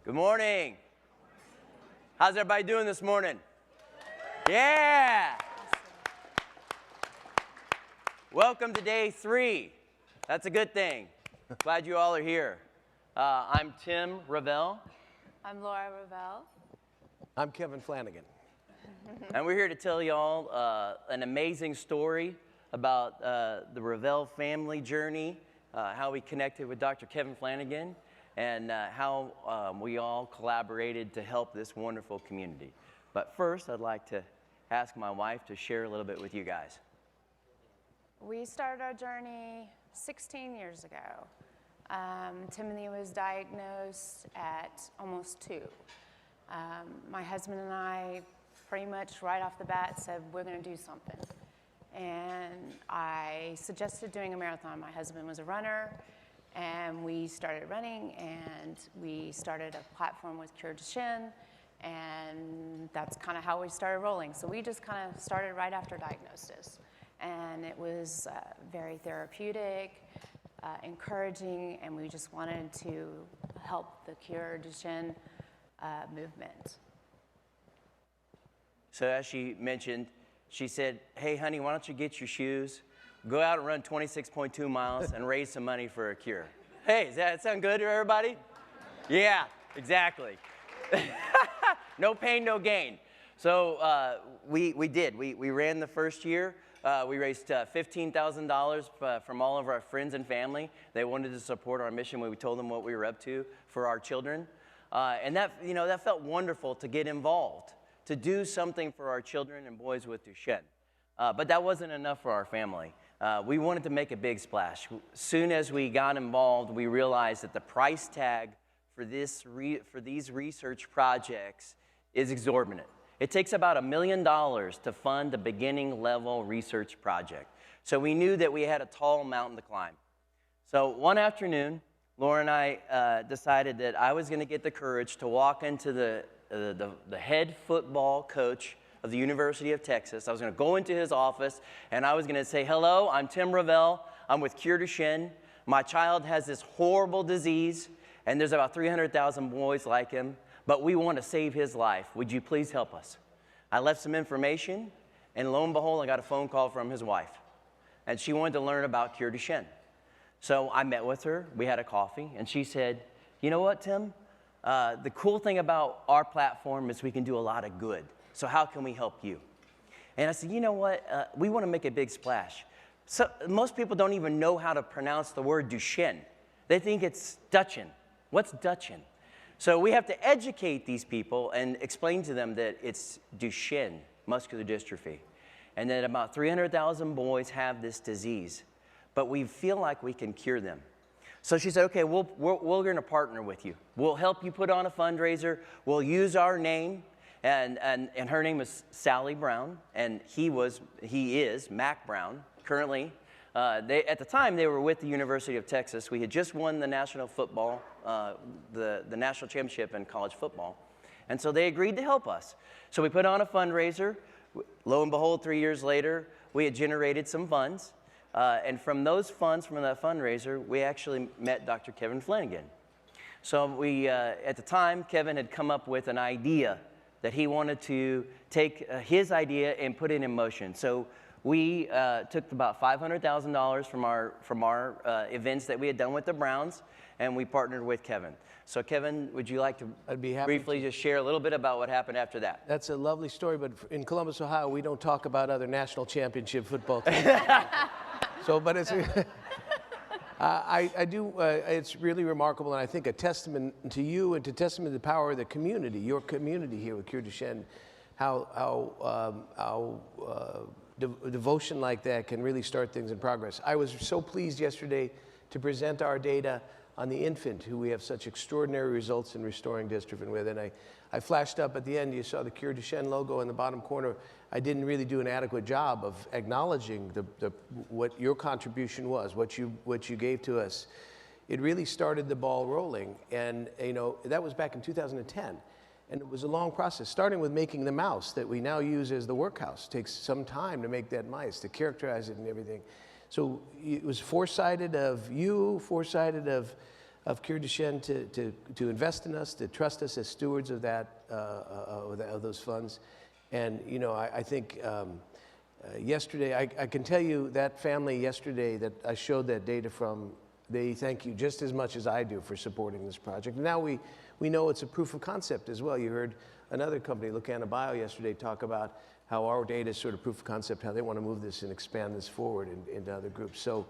Good morning. How's everybody doing this morning? Yeah. Welcome to day 3. That's a good thing. Glad you all are here. I'm Tim Ravel. I'm Laura Ravel. I'm Kevin Flanagan. And we're here to tell you all an amazing story about the Ravel family journey, how we connected with Dr. Kevin Flanagan, and how we all collaborated to help this wonderful community. But first, I'd like to ask my wife to share a little bit with you guys. We started our journey 16 years ago. Timothy was diagnosed at almost 2. My husband and I pretty much right off the bat said, we're going to do something. And I suggested doing a marathon. My husband was a runner, and we started running, and we started a platform with Duchenne, and that's kind of how we started rolling. So we just kind of started right after diagnosis. And it was very therapeutic, encouraging, and we just wanted to help the Cure Duchenne movement. So as she mentioned, she said, hey, honey, why don't you get your shoes, go out and run 26.2 miles and raise some money for a cure. Hey, does that sound good to everybody? Yeah, exactly. No pain, no gain. So we did. We ran the first year. We raised $15,000 from all of our friends and family. They wanted to support our mission when we told them what we were up to for our children. And that felt wonderful to get involved, to do something for our children and boys with Duchenne. But that wasn't enough for our family. We wanted to make a big splash. Soon as we got involved, we realized that the price tag for these research projects is exorbitant. It takes about $1 million to fund a beginning level research project. So we knew that we had a tall mountain to climb. So one afternoon, Laura and I decided that I was going to get the courage to walk into the head football coach of the University of Texas. I was going to go into his office, and I was going to say, hello, I'm Tim Ravel. I'm with Cure Duchenne. My child has this horrible disease, and there's about 300,000 boys like him, but we want to save his life. Would you please help us? I left some information, and lo and behold, I got a phone call from his wife, and she wanted to learn about Cure Duchenne. So I met with her. We had a coffee, and she said, you know what, Tim? The cool thing about our platform is we can do a lot of good. So how can we help you? And I said, you know what? We want to make a big splash. So most people don't even know how to pronounce the word Duchenne. They think it's Duchenne. What's Duchenne? So we have to educate these people and explain to them that it's Duchenne muscular dystrophy, and that about 300,000 boys have this disease, but we feel like we can cure them. So she said, okay, we're going to partner with you. We'll help you put on a fundraiser. We'll use our name, and her name is Sally Brown, and he is Mac Brown, currently. At the time, they were with the University of Texas. We had just won the national football, the national championship in college football. And so they agreed to help us. So we put on a fundraiser. Lo and behold, 3 years later, we had generated some funds. And from those funds, from that fundraiser, we actually met Dr. Kevin Flanagan. So at the time, Kevin had come up with an idea that he wanted to take his idea and put it in motion. So we took about $500,000 from our events that we had done with the Browns, and we partnered with Kevin. So Kevin, would you like to briefly just share a little bit about what happened after that? That's a lovely story, but in Columbus, Ohio, we don't talk about other national championship football teams. So, but it's, it's really remarkable, and I think a testament to you and to testament to the power of the community, your community here with Cure Duchenne, how devotion like that can really start things in progress. I was so pleased yesterday to present our data on the infant who we have such extraordinary results in restoring dystrophin with. And I flashed up at the end, you saw the Cure Duchenne logo in the bottom corner. I didn't really do an adequate job of acknowledging what your contribution was, what you gave to us. It really started the ball rolling. And that was back in 2010. And it was a long process, starting with making the mouse that we now use as the workhouse. It takes some time to make that mice, to characterize it and everything. So it was foresighted of you, foresighted of of Cure Duchenne to invest in us, to trust us as stewards of that, of those funds. And, you know, I think yesterday, I can tell you that family yesterday that I showed that data from, they thank you just as much as I do for supporting this project. And now we know it's a proof of concept as well. You heard another company, Lucana Bio, yesterday talk about how our data is sort of proof of concept, how they want to move this and expand this forward into other groups. So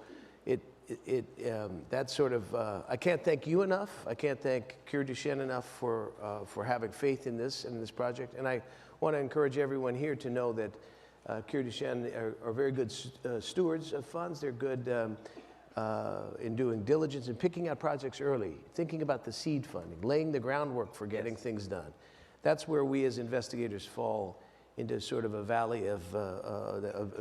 that's sort of, I can't thank you enough. I can't thank Cure Duchenne enough for having faith in this project. And I want to encourage everyone here to know that Cure Duchenne are very good stewards of funds. They're good in doing diligence and picking out projects early, thinking about the seed funding, laying the groundwork for getting things done. That's where we as investigators fall into sort of a valley of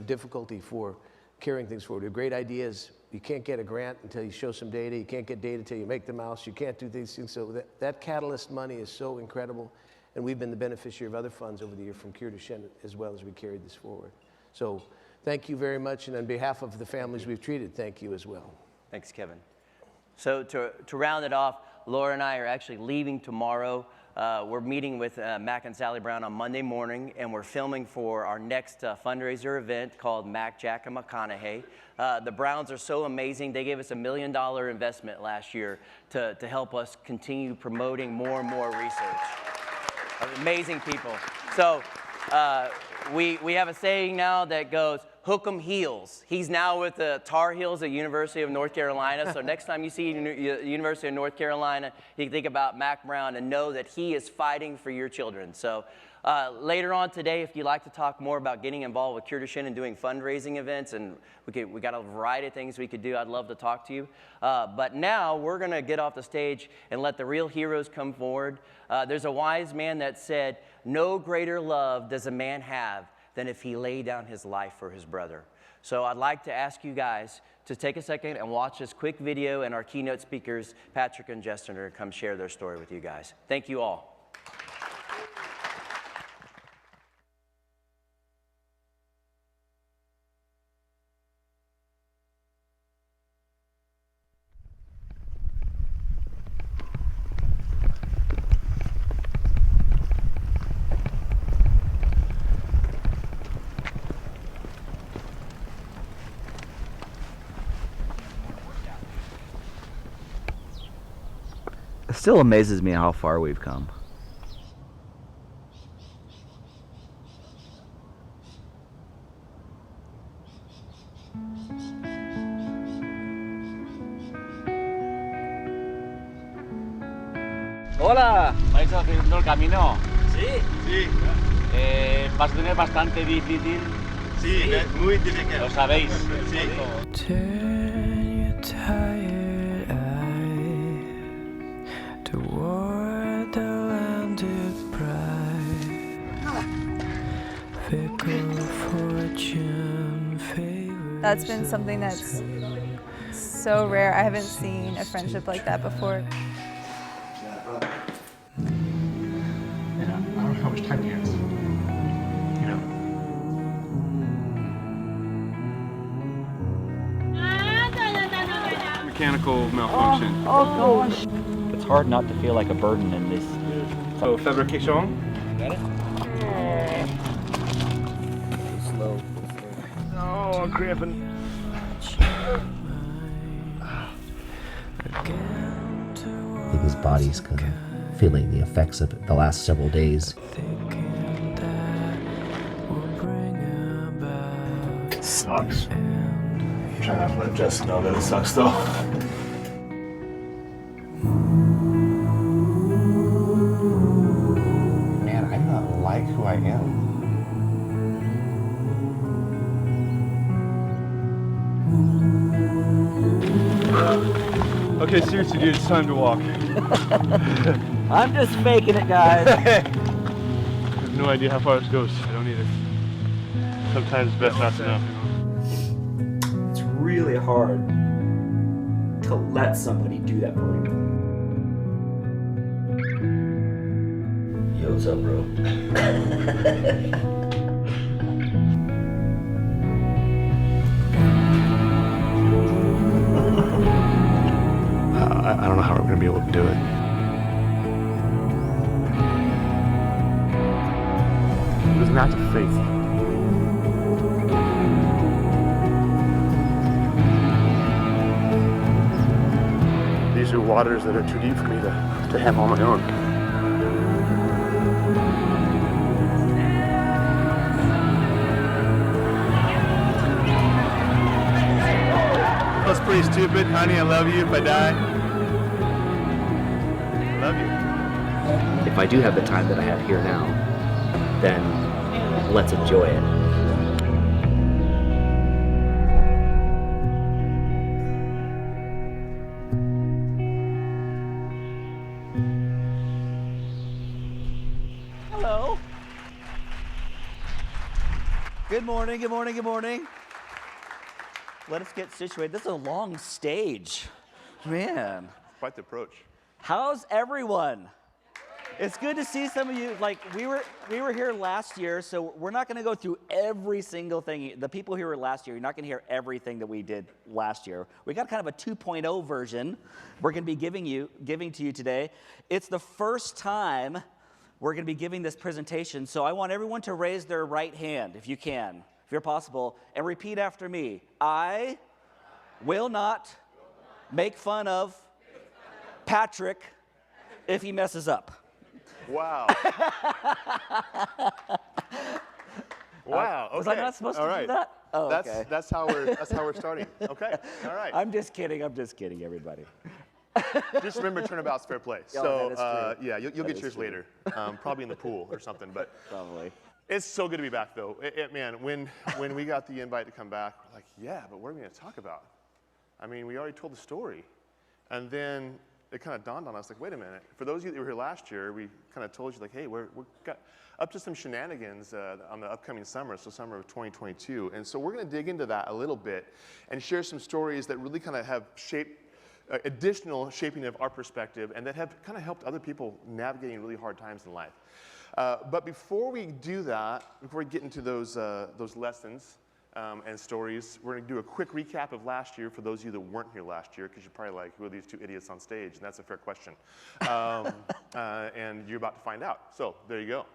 difficulty for carrying things forward. We have great ideas. You can't get a grant until you show some data. You can't get data until you make the mouse. You can't do these things. So that catalyst money is so incredible. And we've been the beneficiary of other funds over the year from Cure Duchenne as well as we carried this forward. So thank you very much. And on behalf of the families we've treated, thank you as well. Thanks, Kevin. So to round it off, Laura and I are actually leaving tomorrow. We're meeting with Mac and Sally Brown on Monday morning, and we're filming for our next fundraiser event called Mac, Jack, and McConaughey. The Browns are so amazing. They gave us $1 million investment last year to help us continue promoting more and more research. Amazing people. So we have a saying now that goes, hook 'em heels. He's now with the Tar Heels at University of North Carolina. So next time you see University of North Carolina, you can think about Mac Brown and know that he is fighting for your children. So later on today, if you'd like to talk more about getting involved with Cure Duchenne and doing fundraising events, and we got a variety of things we could do, I'd love to talk to you. But now we're going to get off the stage and let the real heroes come forward. There's a wise man that said, no greater love does a man have than if he laid down his life for his brother. So I'd like to ask you guys to take a second and watch this quick video, and our keynote speakers, Patrick and Justin, are going to come share their story with you guys. Thank you all. It still amazes me how far we've come. Hola, ¿vais haciendo el camino? Sí, sí. Va a tener bastante difícil. Sí, es muy difícil. Lo sabéis. Sí. Turn your tired eyes toward the land of pride. Fickle fortune favors. That's been something that's so rare. I haven't seen a friendship like that before. I don't know how much time he has. You know. Mechanical malfunction. Oh gosh. It's hard not to feel like a burden in this. So fabrication. Got it? Slow. Oh, I'm cramping. I think his body's kind of feeling the effects of it the last several days. It sucks. I'm trying not to let Jess know that it sucks though. Man, I do not like who I am. Okay, seriously, dude, it's time to walk. I'm just faking it, guys. I have no idea how far this goes. I don't either. Sometimes it's best not to know. It's really hard to let somebody do that for you. Yo, what's up, bro? I don't know how we're be able to do it. It was an act of faith. These are waters that are too deep for me to handle on my own. That's pretty stupid, honey. I love you if I die. I love you. If I do have the time that I have here now, then let's enjoy it. Hello. Good morning, good morning, good morning. Let us get situated. This is a long stage. Man. Quite the approach. How's everyone? It's good to see some of you. Like, we were here last year, so we're not going to go through every single thing. The people who were last year, you're not going to hear everything that we did last year. We got kind of a 2.0 version we're going to be giving to you today. It's the first time we're going to be giving this presentation, so I want everyone to raise their right hand, if you can, if you're possible, and repeat after me. I will not make fun of Patrick if he messes up. Wow. Wow. Okay. Was I not supposed to do that? Oh, okay. That's how we're starting. Okay. All right. I'm just kidding, everybody. Just remember, turnabout's fair play. Oh, So that is true. yeah, you'll get yours true. later, probably in the pool or something. But Probably. it's so good to be back, though. Man, when we got the invite to come back, we're like, yeah, but what are we going to talk about? I mean, we already told the story, and then it kind of dawned on us, like, wait a minute. For those of you that were here last year, we kind of told you, like, hey, we're got up to some shenanigans on the upcoming summer, so summer of 2022. And so we're going to dig into that a little bit and share some stories that really kind of have shaped, additional shaping of our perspective, and that have kind of helped other people navigating really hard times in life. But before we do that, before we get into those lessons and stories, we're going to do a quick recap of last year for those of you that weren't here last year, because you're probably like, who are these two idiots on stage? And that's a fair question. And you're about to find out. So there you go.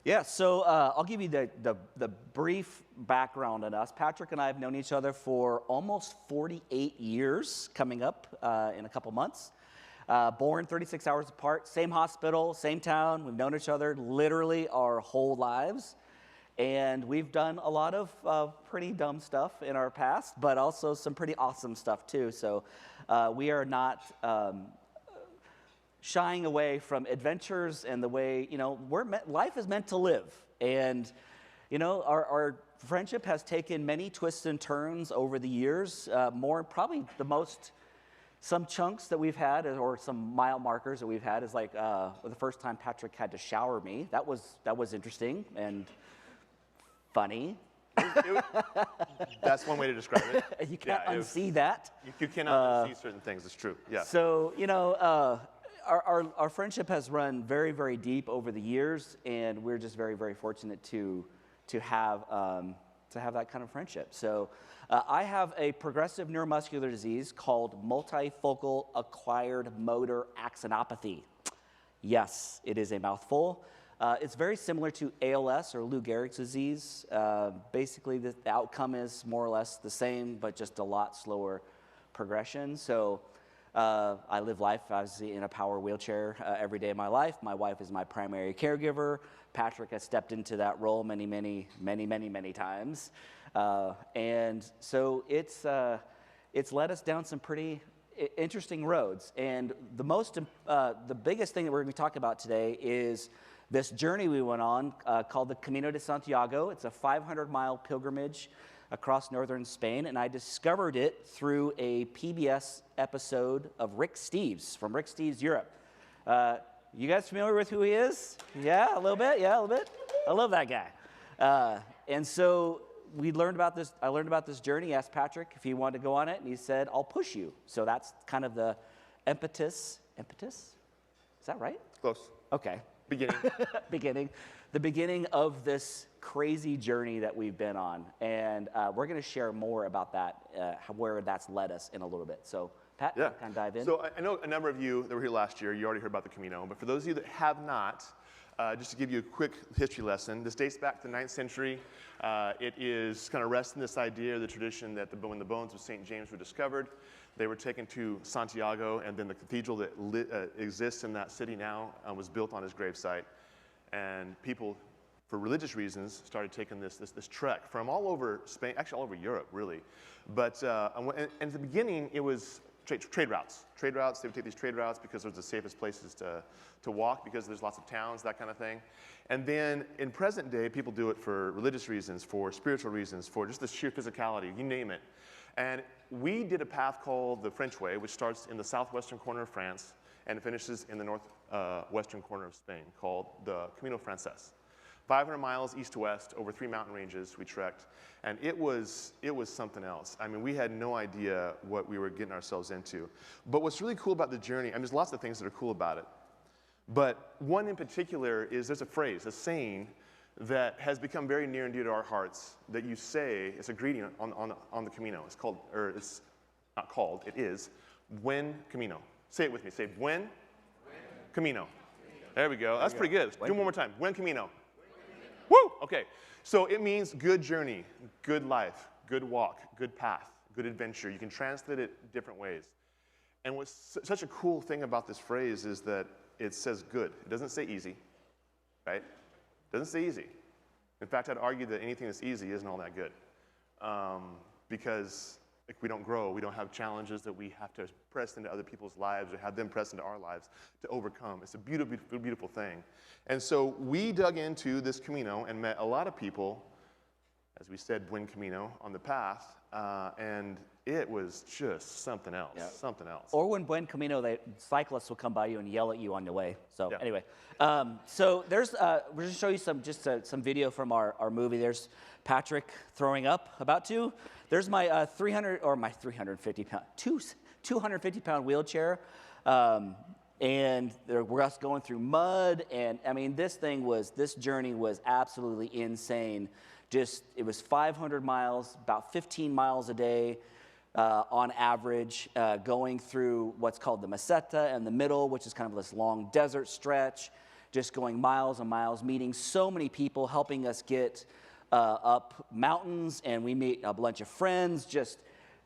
Yeah, so I'll give you the brief background on us. Patrick and I have known each other for almost 48 years, coming up in a couple months. Born 36 hours apart, same hospital, same town. We've known each other literally our whole lives. And we've done a lot of pretty dumb stuff in our past, but also some pretty awesome stuff too. So we are not shying away from adventures and the way, life is meant to live. And, our friendship has taken many twists and turns over the years. Probably some chunks that we've had, or some mile markers that we've had, is like the first time Patrick had to shower me. That was interesting and funny. That's one way to describe it. You can't unsee that. You cannot unsee certain things. It's true. Yeah. So our friendship has run very, very deep over the years, and we're just very, very fortunate to have that kind of friendship. So I have a progressive neuromuscular disease called multifocal acquired motor axonopathy. Yes, it is a mouthful. It's very similar to ALS or Lou Gehrig's disease. Basically, the outcome is more or less the same, but just a lot slower progression. So I live life, obviously, in a power wheelchair every day of my life. My wife is my primary caregiver. Patrick has stepped into that role many, many, many, many, many times. And so it's led us down some pretty interesting roads. And the biggest thing that we're going to be talking about today is this journey we went on called the Camino de Santiago. It's a 500-mile pilgrimage across northern Spain, and I discovered it through a PBS episode of Rick Steves from Rick Steves Europe. You guys familiar with who he is? Yeah, a little bit. Yeah, a little bit. I love that guy. And so I learned about this journey. Asked Patrick if he wanted to go on it, and he said, "I'll push you." So that's kind of the impetus. Impetus? Is that right? Close. Okay. Beginning. The beginning of this crazy journey that we've been on. And we're going to share more about that, where that's led us in a little bit. So Pat, Yeah. kind of dive in. So I know a number of you that were here last year, you already heard about the Camino, but for those of you that have not, just to give you a quick history lesson, this dates back to the 9th century. It is kind of resting this idea, the tradition that when the bones of St. James were discovered, they were taken to Santiago, and then the cathedral that exists in that city now was built on his gravesite. And people, for religious reasons, started taking this trek from all over Spain, actually all over Europe, really. But and at the beginning, it was trade routes. Trade routes, they would take these trade routes because those are the safest places to walk because there's lots of towns, that kind of thing. And then in present day, people do it for religious reasons, for spiritual reasons, for just the sheer physicality, you name it. And we did a path called the French Way, which starts in the southwestern corner of France and finishes in the northwestern corner of Spain, called the Camino Frances. 500 miles east to west, over 3 mountain ranges we trekked, and it was something else. I mean, we had no idea what we were getting ourselves into. But what's really cool about the journey, I mean, there's lots of things that are cool about it, but one in particular is there's a phrase, a saying, that has become very near and dear to our hearts that you say, it's a greeting on the Camino. It's called, or it's not called, it is, Buen Camino. Say it with me, say, Buen Camino. There we go, that's pretty good. Do it one more time, Buen Camino. Woo! Okay, so it means good journey, good life, good walk, good path, good adventure. You can translate it different ways. And what's such a cool thing about this phrase is that it says good. It doesn't say easy, right? It doesn't say easy. In fact, I'd argue that anything that's easy isn't all that good. Because if we don't grow, we don't have challenges that we have to press into other people's lives or have them press into our lives to overcome. It's a beautiful, beautiful thing. And so we dug into this Camino and met a lot of people, as we said, Buen Camino, on the path, and it was just something else, something else. Or when Buen Camino, cyclists will come by you and yell at you on your way. So anyway, so there's, we're going to show you some video from our movie. There's Patrick throwing up, about to. There's my 250 pound wheelchair. And we're us going through mud, and I mean, this journey was absolutely insane. It was 500 miles, about 15 miles a day on average, going through what's called the Meseta and the middle, which is kind of this long desert stretch, just going miles and miles, meeting so many people, helping us get up mountains, and we meet a bunch of friends,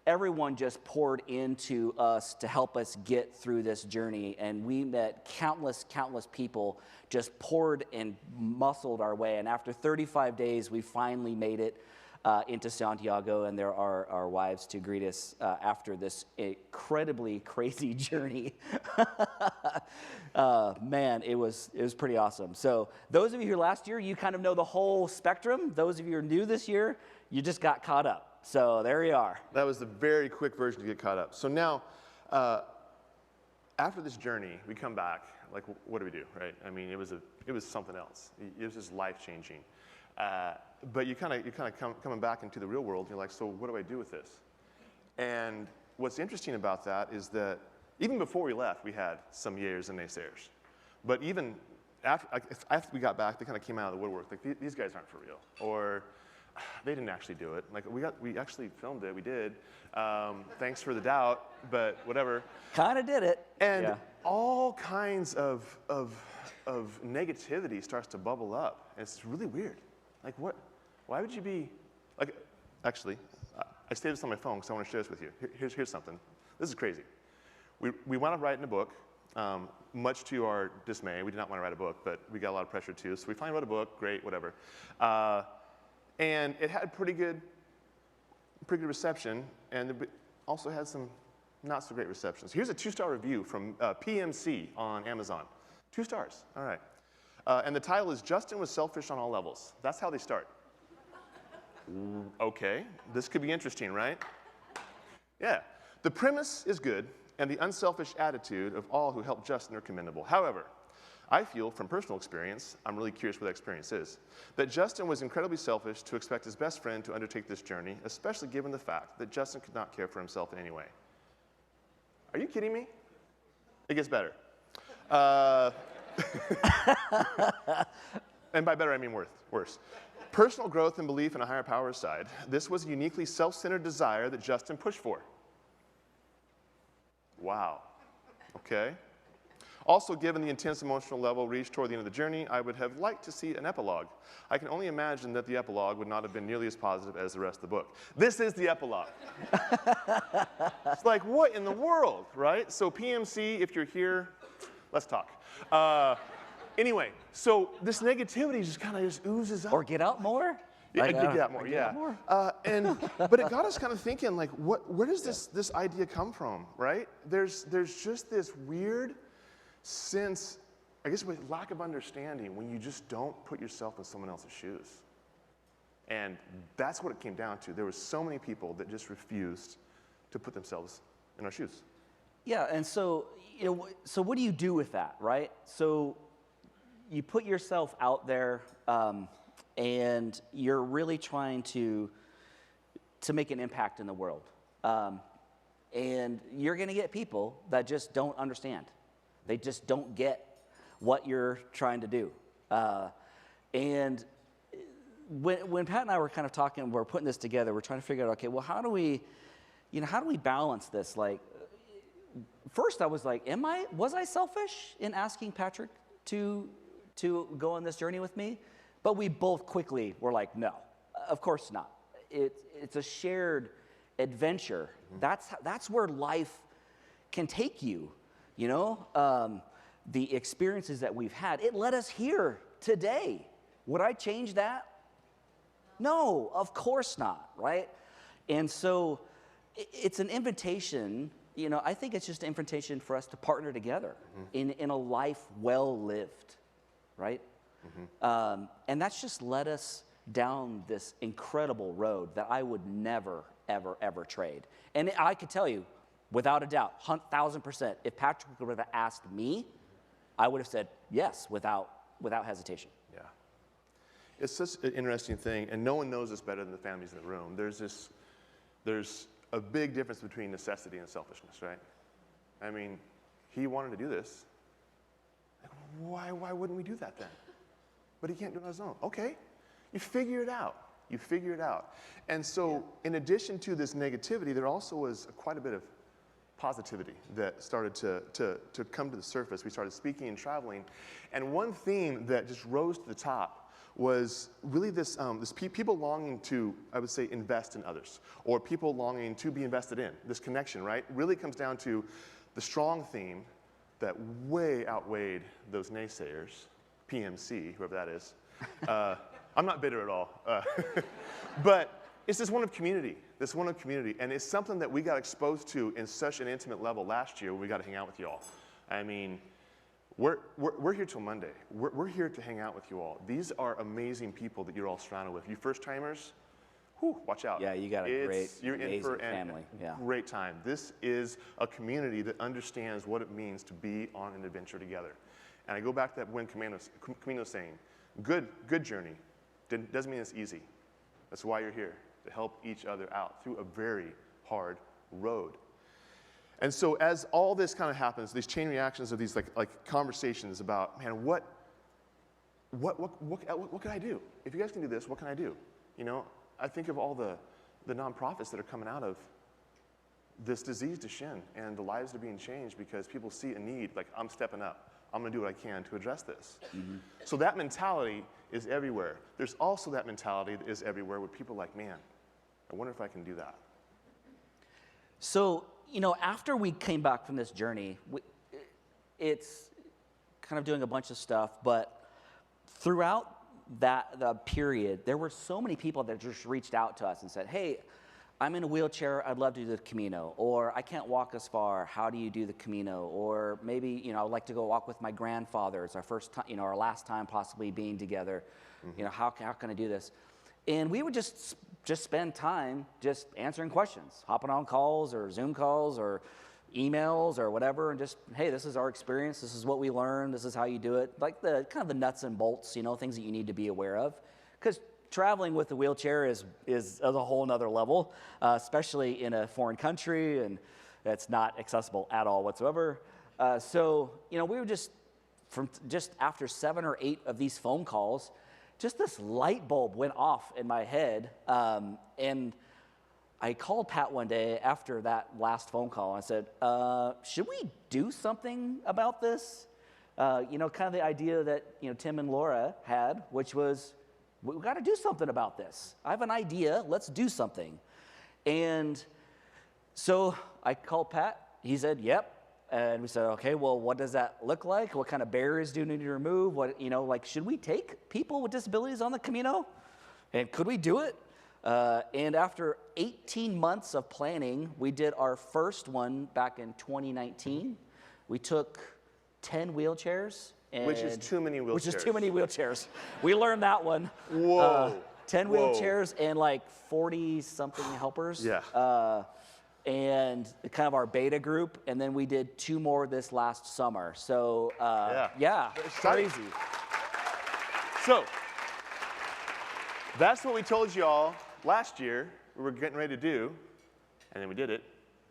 everyone just poured into us to help us get through this journey, and we met countless people, just poured and muscled our way, and after 35 days, we finally made it into Santiago, and there are our wives to greet us after this incredibly crazy journey. Man, it was pretty awesome. So those of you here last year, you kind of know the whole spectrum. Those of you who are new this year, you just got caught up. So there you are. That was the very quick version to get caught up. So now, after this journey, we come back. Like, what do we do, right? I mean, it was something else. It was just life-changing. But you're kind of coming back into the real world. And you're like, so what do I do with this? And what's interesting about that is that even before we left, we had some yayers and naysayers. But even after we got back, they kind of came out of the woodwork. Like, these guys aren't for real, or they didn't actually do it. Like, we actually filmed it. We did. Thanks for the doubt, but whatever. Kind of did it. And all kinds of negativity starts to bubble up. And it's really weird. Like, what? Why would you be like? Actually, I saved this on my phone because I want to share this with you. Here's something. This is crazy. We wound up writing a book. Much to our dismay, we did not want to write a book, but we got a lot of pressure too. So we finally wrote a book. Great, whatever. And it had pretty good reception, and it also had some not so great receptions. Here's a 2-star review from PMC on Amazon. 2 stars, all right. And the title is Justin Was Selfish on All Levels. That's how they start. Okay, this could be interesting, right? Yeah, the premise is good, and the unselfish attitude of all who helped Justin are commendable. However, I feel, from personal experience, I'm really curious what that experience is, that Justin was incredibly selfish to expect his best friend to undertake this journey, especially given the fact that Justin could not care for himself in any way. Are you kidding me? It gets better. And by better, I mean worse. Personal growth and belief in a higher power aside, this was a uniquely self-centered desire that Justin pushed for. Wow. Okay. Also, given the intense emotional level reached toward the end of the journey, I would have liked to see an epilogue. I can only imagine that the epilogue would not have been nearly as positive as the rest of the book. This is the epilogue. It's like, what in the world, right? So PMC, if you're here, let's talk. Anyway, so this negativity just kind of just oozes up. Or get out more? Yeah, get out more, yeah. But it got us kind of thinking, like, where does this idea come from, right? There's just this weird sense, I guess, with lack of understanding when you just don't put yourself in someone else's shoes. And that's what it came down to. There were so many people that just refused to put themselves in our shoes. Yeah, and so, so what do you do with that, right? So you put yourself out there, and you're really trying to make an impact in the world. And you're going to get people that just don't understand. They just don't get what you're trying to do. And when Pat and I were kind of talking, we're putting this together, we're trying to figure out, okay, well, how do we balance this? Like, first I was like, was I selfish in asking Patrick to go on this journey with me? But we both quickly were like, no, of course not. It's a shared adventure. That's where life can take you, the experiences that we've had. It led us here today. Would I change that? No, of course not, right? And so it's an invitation, I think it's just an invitation for us to partner together in a life well lived, right? And that's just led us down this incredible road that I would never, ever, ever trade. And I could tell you, without a doubt, 1,000%, if Patrick would have asked me, I would have said yes without hesitation. Yeah. It's such an interesting thing, and no one knows this better than the families in the room. There's a big difference between necessity and selfishness, right? I mean, he wanted to do this. Why wouldn't we do that then? But he can't do it on his own. Okay, you figure it out. You figure it out. And so in addition to this negativity, there also was quite a bit of positivity that started to come to the surface. We started speaking and traveling. And one theme that just rose to the top was really this people longing to, I would say, invest in others, or people longing to be invested in. This connection, right, really comes down to the strong theme that way outweighed those naysayers, PMC, whoever that is. I'm not bitter at all. But it's this one of community, and it's something that we got exposed to in such an intimate level last year when we got to hang out with you all. I mean, we're here till Monday. We're here to hang out with you all. These are amazing people that you're all surrounded with. You first-timers, watch out. Yeah, you got you're in for family. Great time. This is a community that understands what it means to be on an adventure together. And I go back to that when Camino saying, good journey. Doesn't mean it's easy. That's why you're here, to help each other out through a very hard road. And so as all this kind of happens, these chain reactions of these like conversations about, man, what can I do? If you guys can do this, what can I do? I think of all the nonprofits that are coming out of this disease, Duchenne, and the lives that are being changed because people see a need, like, I'm stepping up. I'm going to do what I can to address this. So that mentality is everywhere. There's also that mentality that is everywhere with people like, man, I wonder if I can do that. So, after we came back from this journey, it's kind of doing a bunch of stuff, but throughout the period, there were so many people that just reached out to us and said, hey, I'm in a wheelchair, I'd love to do the Camino, or I can't walk as far, how do you do the Camino? Or maybe, I'd like to go walk with my grandfather, it's our first time, our last time possibly being together, how can I do this? And we would just spend time just answering questions, hopping on calls or Zoom calls or emails or whatever, and just, hey, this is our experience, this is what we learned, this is how you do it, like the kind of the nuts and bolts, things that you need to be aware of. Because traveling with a wheelchair is at a whole nother level, especially in a foreign country, and it's not accessible at all whatsoever. So, we were just after 7 or 8 of these phone calls, just this light bulb went off in my head, and I called Pat one day after that last phone call. I said, should we do something about this? Kind of the idea that, Tim and Laura had, which was, we got to do something about this. I have an idea. Let's do something. And so I called Pat. He said, yep. And we said, okay, well, what does that look like? What kind of barriers do we need to remove? Should we take people with disabilities on the Camino? And could we do it? And after 18 months of planning, we did our first one back in 2019. We took 10 wheelchairs. Which is too many wheelchairs. Which is too many wheelchairs. We learned that one. Whoa. 10 wheelchairs and like 40-something helpers. Yeah. And kind of our beta group. And then we did 2 more this last summer. So, yeah, crazy. So, that's what we told you all last year we were getting ready to do, and then we did it.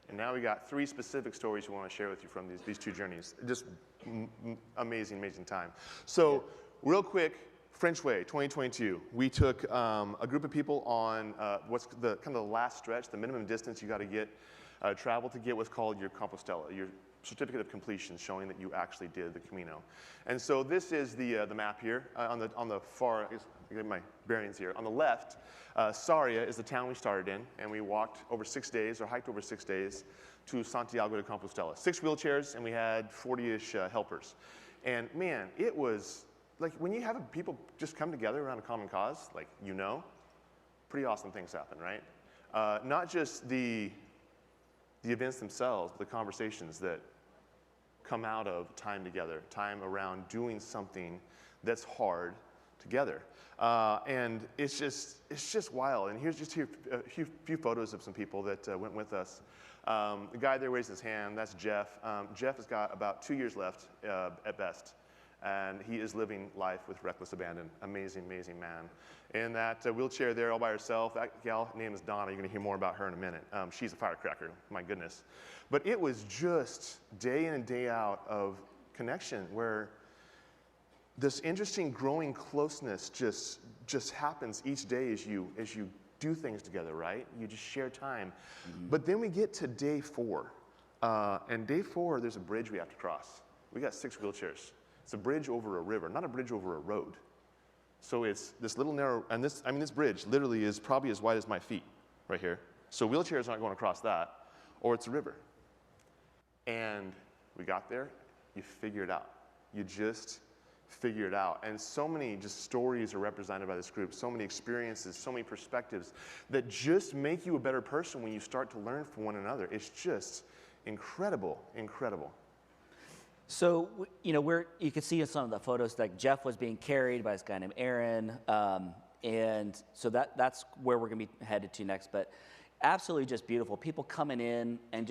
And now we got 3 specific stories we want to share with you from these 2 journeys. Just amazing, amazing time. So real quick, French Way 2022. We took a group of people on what's the kind of the last stretch, the minimum distance you got to get travel to get what's called your Compostela, your certificate of completion showing that you actually did the Camino. And so this is the map here on the far. I get my bearings here. On the left, Sarria is the town we started in, and we walked over 6 days, or hiked over 6 days, to Santiago de Compostela. 6 wheelchairs, and we had 40-ish helpers. And man, it was like when you have people just come together around a common cause, like pretty awesome things happen, right? Not just the events themselves, but the conversations that come out of time together, time around doing something that's hard together. And it's just wild. And here's just a few photos of some people that went with us. The guy there raised his hand, that's Jeff. Jeff has got about 2 years left at best. And he is living life with reckless abandon. Amazing, amazing man. In that wheelchair there all by herself, that gal, her name is Donna. You're going to hear more about her in a minute. She's a firecracker, my goodness. But it was just day in and day out of connection where this interesting growing closeness just happens each day as you do things together, right? You just share time. Mm-hmm. But then we get to day 4. And day 4, there's a bridge we have to cross. We got 6 wheelchairs. It's a bridge over a river, not a bridge over a road. So it's this little narrow, and this bridge literally is probably as wide as my feet right here. So wheelchairs aren't going across that, or it's a river. And we got there, you figure it out. You just figure it out. And so many just stories are represented by this group, so many experiences, so many perspectives that just make you a better person when you start to learn from one another. It's just incredible, incredible. So, you can see in some of the photos that Jeff was being carried by this guy named Aaron. And so that's where we're going to be headed to next. But absolutely just beautiful. People coming in and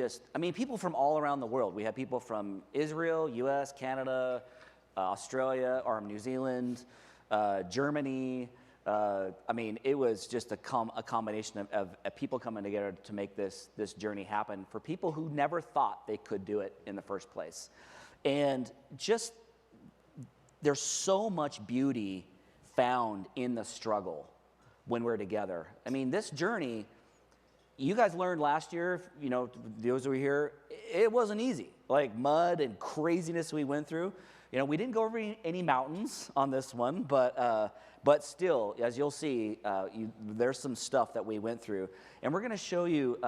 people from all around the world. We had people from Israel, US, Canada, Australia, or New Zealand, Germany. It was just a combination of people coming together to make this journey happen for people who never thought they could do it in the first place. And just, there's so much beauty found in the struggle when we're together. This journey, you guys learned last year, those who were here, it wasn't easy. Like mud and craziness we went through. We didn't go over any mountains on this one, but still, as you'll see, there's some stuff that we went through. And we're going to show you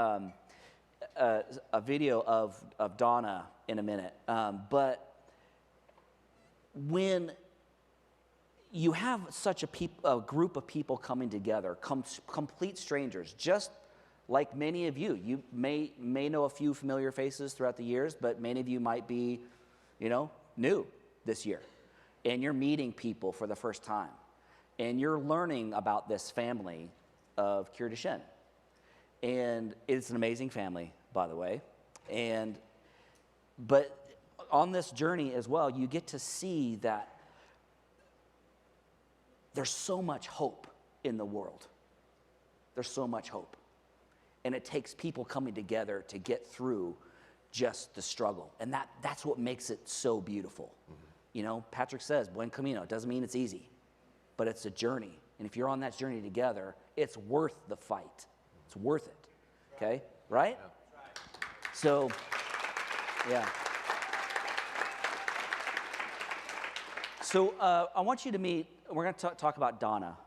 a video of Donna in a minute. But when you have such a group of people coming together, complete strangers, just like many of you, you may know a few familiar faces throughout the years, but many of you might be, new this year. And you're meeting people for the first time. And you're learning about this family of Cure Duchenne. And it's an amazing family, by the way. But on this journey as well, you get to see that there's so much hope in the world. There's so much hope. And it takes people coming together to get through just the struggle. And that's what makes it so beautiful. Mm-hmm. Patrick says, Buen Camino. It doesn't mean it's easy, but it's a journey. And if you're on that journey together, it's worth the fight. It's worth it. okay? Right? So, yeah. So I want you to meet, we're going to talk about Donna.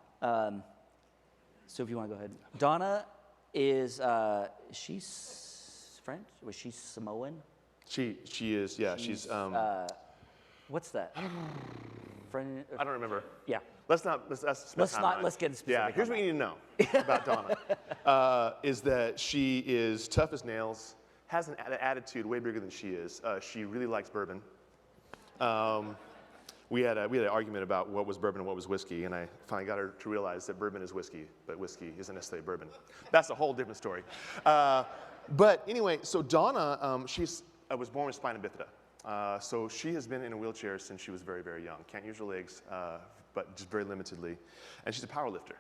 So if you want to go ahead. Donna is, she's French? Was she Samoan? She is, yeah. She's what's that? I don't remember. Yeah. Let's get in specific. Yeah, here's what you need to know about Donna, is that she is tough as nails, has an attitude way bigger than she is. She really likes bourbon. We had an argument about what was bourbon and what was whiskey, and I finally got her to realize that bourbon is whiskey, but whiskey isn't necessarily bourbon. That's a whole different story. But anyway, so Donna, she's was born with spina bifida. So she has been in a wheelchair since she was very, very young. Can't use her legs, but just very limitedly. And she's a power lifter.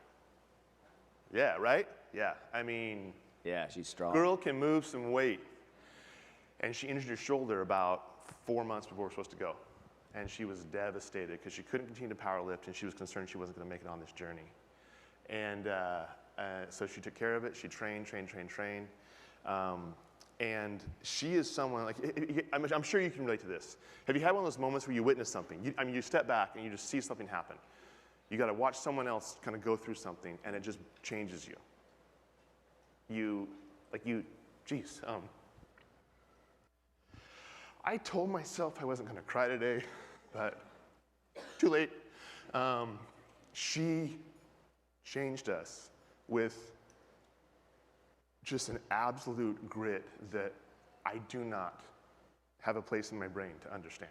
Yeah, right? Yeah, I mean. Yeah, she's strong. Girl can move some weight. And she injured her shoulder about 4 months before we were supposed to go. And she was devastated because she couldn't continue to power lift, and she was concerned she wasn't going to make it on this journey. And so she took care of it. She trained. And she is someone, like, I'm sure you can relate to this. Have you had one of those moments where you witness something? You step back and you just see something happen. You got to watch someone else kind of go through something, and it just changes you. I told myself I wasn't going to cry today, but too late. She changed us with just an absolute grit that I do not have a place in my brain to understand.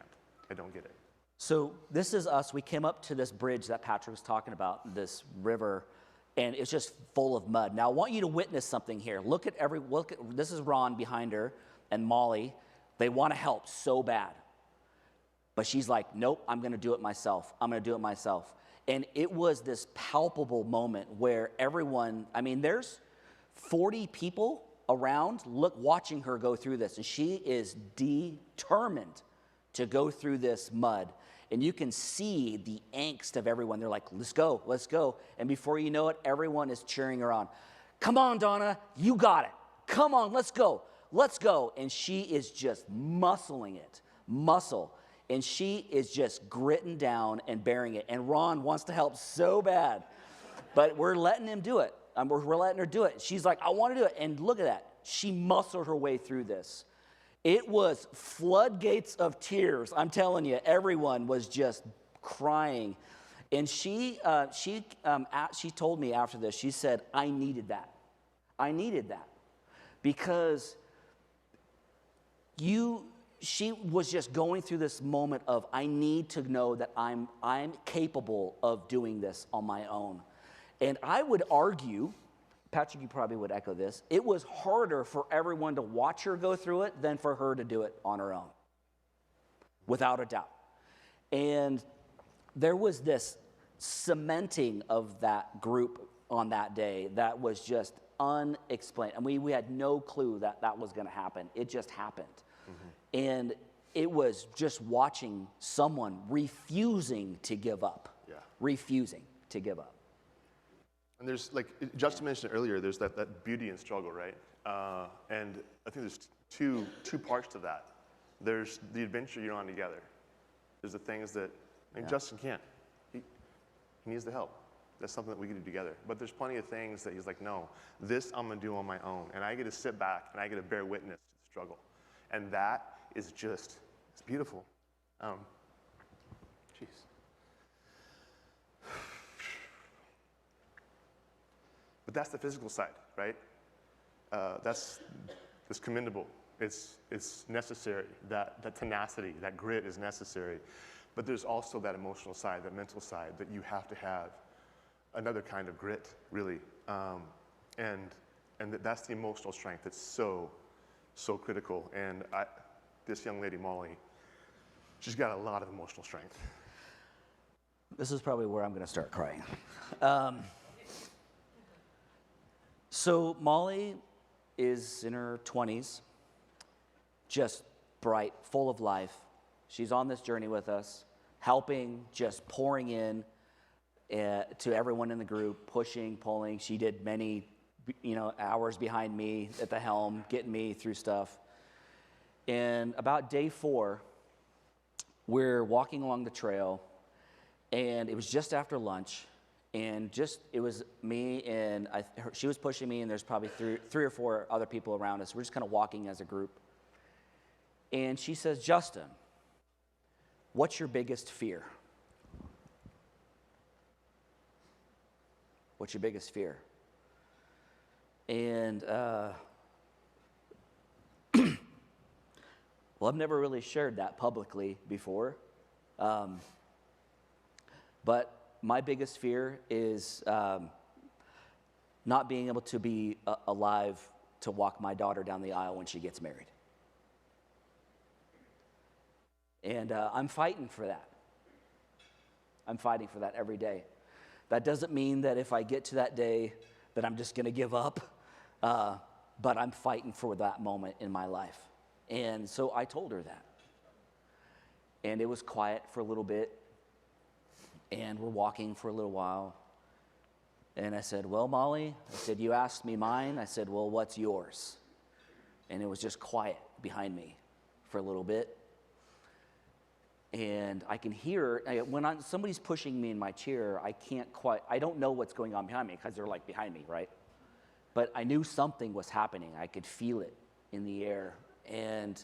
I don't get it. So this is us. We came up to this bridge that Patrick was talking about, this river, and it's just full of mud. Now I want you to witness something here. Look at this is Ron behind her and Molly. They want to help so bad. But she's like, nope, I'm going to do it myself. And it was this palpable moment where everyone, I mean, there's 40 people around watching her go through this. And she is determined to go through this mud. And you can see the angst of everyone. They're like, let's go. And before you know it, everyone is cheering her on. Come on, Donna, you got it. Come on, let's go. And she is just muscling it. And she is just gritting down and bearing it. And Ron wants to help so bad. But we're letting him do it. We're letting her do it. She's like, I want to do it. And look at that. She muscled her way through this. It was floodgates of tears. I'm telling you, everyone was just crying. And she told me after this, she said, I needed that. Because she was just going through this moment of, I need to know that I'm capable of doing this on my own. And I would argue, Patrick, you probably would echo this, it was harder for everyone to watch her go through it than for her to do it on her own, without a doubt. And there was this cementing of that group on that day that was just unexplained. And we had no clue that was going to happen. It just happened. Mm-hmm. And it was just watching someone refusing to give up. And there's, like Justin mentioned earlier, there's that beauty and struggle, right? And I think there's two parts to that. There's the adventure you're on together. There's the things that Justin can't. He needs the help. That's something that we can do together. But there's plenty of things that he's like, no, this I'm going to do on my own. And I get to sit back and I get to bear witness to the struggle. And that is just, it's beautiful. But that's the physical side, right? That's commendable. It's necessary. That tenacity, that grit is necessary. But there's also that emotional side, that mental side, that you have to have another kind of grit, really. And that's the emotional strength that's so critical. And this young lady, Molly, she's got a lot of emotional strength. This is probably where I'm going to start crying. So Molly is in her 20s, just bright, full of life. She's on this journey with us, helping, just pouring in to everyone in the group, pushing, pulling. She did many hours behind me at the helm, getting me through stuff. And about day 4, we're walking along the trail, and it was just after lunch, and it was me and she was pushing me, and there's probably three or 4 other people around us. We're just kind of walking as a group. And she says, Justin, what's your biggest fear? What's your biggest fear? And, well, I've never really shared that publicly before. But my biggest fear is not being able to be alive to walk my daughter down the aisle when she gets married. And I'm fighting for that. I'm fighting for that every day. That doesn't mean that if I get to that day that I'm just going to give up, but I'm fighting for that moment in my life. And so I told her that. And it was quiet for a little bit, and we're walking for a little while. And I said, well, Molly, I said, you asked me mine. I said, well, what's yours? And it was just quiet behind me for a little bit. And I can hear, when somebody's pushing me in my chair, I don't know what's going on behind me because they're like behind me, right? But I knew something was happening. I could feel it in the air. And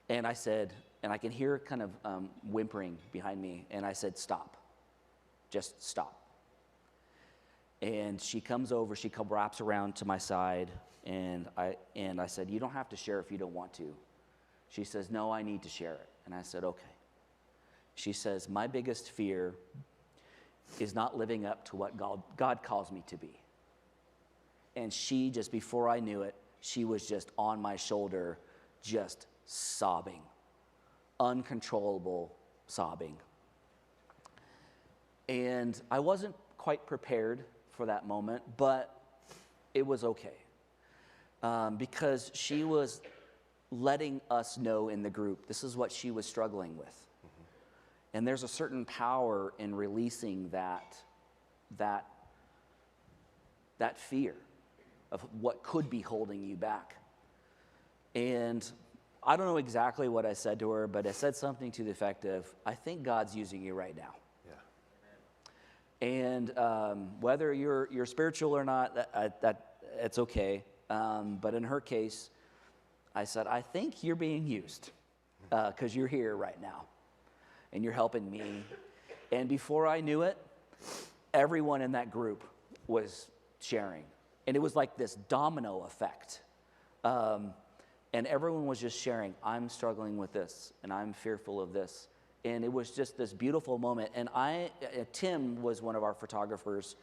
I said, and I can hear kind of whimpering behind me. And I said, stop. Just stop. And she comes over, wraps around to my side. And I said, you don't have to share if you don't want to. She says, no, I need to share it. And I said, okay. She says, my biggest fear is not living up to what God calls me to be. And she, just before I knew it, she was just on my shoulder, just sobbing, uncontrollable sobbing. And I wasn't quite prepared for that moment, but it was okay. Because she was letting us know in the group, this is what she was struggling with. And there's a certain power in releasing that fear of what could be holding you back. And I don't know exactly what I said to her, but I said something to the effect of, I think God's using you right now. Yeah. And whether you're spiritual or not, that it's okay. But in her case, I said, I think you're being used because you're here right now. And you're helping me. And before I knew it, everyone in that group was sharing. And it was like this domino effect. And everyone was just sharing, I'm struggling with this, and I'm fearful of this. And it was just this beautiful moment. And Tim was one of our photographers,